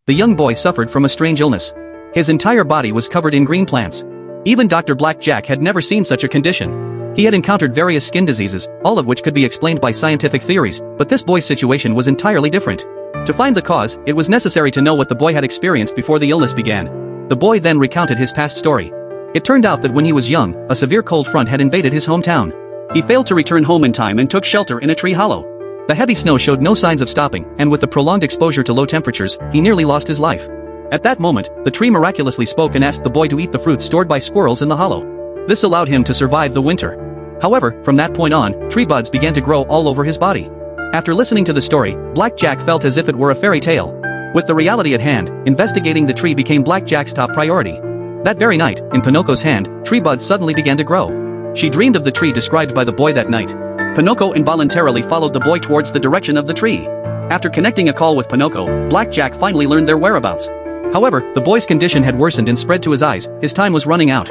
the young boy suffered from a strange illness. His entire body was covered in green plants. Even Dr. Blackjack had never seen such a condition. He had encountered various skin diseases, all of which could be explained by scientific theories, but this boy's situation was entirely different. To find the cause, it was necessary to know what the boy had experienced before the illness began. The boy then recounted his past story. It turned out that when he was young, a severe cold front had invaded his hometown. He failed to return home in time and took shelter in a tree hollow. The heavy snow showed no signs of stopping, and with the prolonged exposure to low temperatures, he nearly lost his life. At that moment, the tree miraculously spoke and asked the boy to eat the fruits stored by squirrels in the hollow. This allowed him to survive the winter. However, from that point on, tree buds began to grow all over his body. After listening to the story, Blackjack felt as if it were a fairy tale. With the reality at hand, investigating the tree became Blackjack's top priority. That very night, in Pinoco's hand, tree buds suddenly began to grow. She dreamed of the tree described by the boy that night. Pinoco involuntarily followed the boy towards the direction of the tree. After connecting a call with Pinoco, Blackjack finally learned their whereabouts. However, the boy's condition had worsened and spread to his eyes. His time was running out.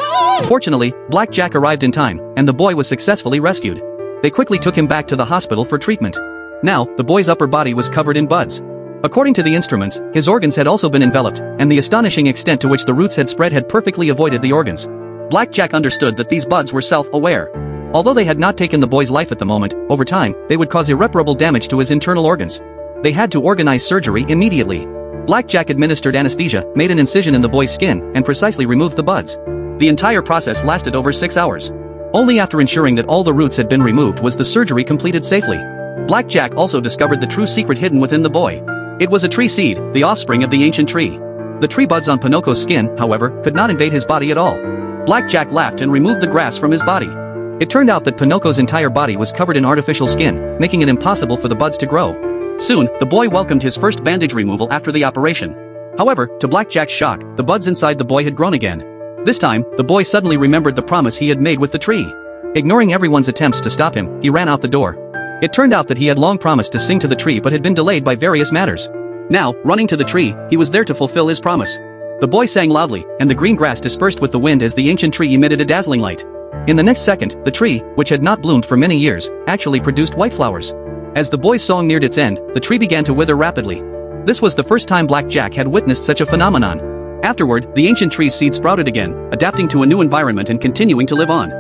Fortunately, Blackjack arrived in time, and the boy was successfully rescued. They quickly took him back to the hospital for treatment. Now, the boy's upper body was covered in buds. According to the instruments, his organs had also been enveloped, and the astonishing extent to which the roots had spread had perfectly avoided the organs. Blackjack understood that these buds were self-aware. Although they had not taken the boy's life at the moment, over time, they would cause irreparable damage to his internal organs. They had to organize surgery immediately. Blackjack administered anesthesia, made an incision in the boy's skin, and precisely removed the buds. The entire process lasted over 6 hours. Only after ensuring that all the roots had been removed was the surgery completed safely. Blackjack also discovered the true secret hidden within the boy. It was a tree seed, the offspring of the ancient tree. The tree buds on Pinoco's skin, however, could not invade his body at all. Blackjack laughed and removed the grass from his body. It turned out that Pinoco's entire body was covered in artificial skin, making it impossible for the buds to grow. Soon, the boy welcomed his first bandage removal after the operation. However, to Blackjack's shock, the buds inside the boy had grown again. This time, the boy suddenly remembered the promise he had made with the tree. Ignoring everyone's attempts to stop him, he ran out the door. It turned out that he had long promised to sing to the tree but had been delayed by various matters. Now, running to the tree, he was there to fulfill his promise. The boy sang loudly, and the green grass dispersed with the wind as the ancient tree emitted a dazzling light. In the next second, the tree, which had not bloomed for many years, actually produced white flowers. As the boy's song neared its end, the tree began to wither rapidly. This was the first time Blackjack had witnessed such a phenomenon. Afterward, the ancient tree's seed sprouted again, adapting to a new environment and continuing to live on.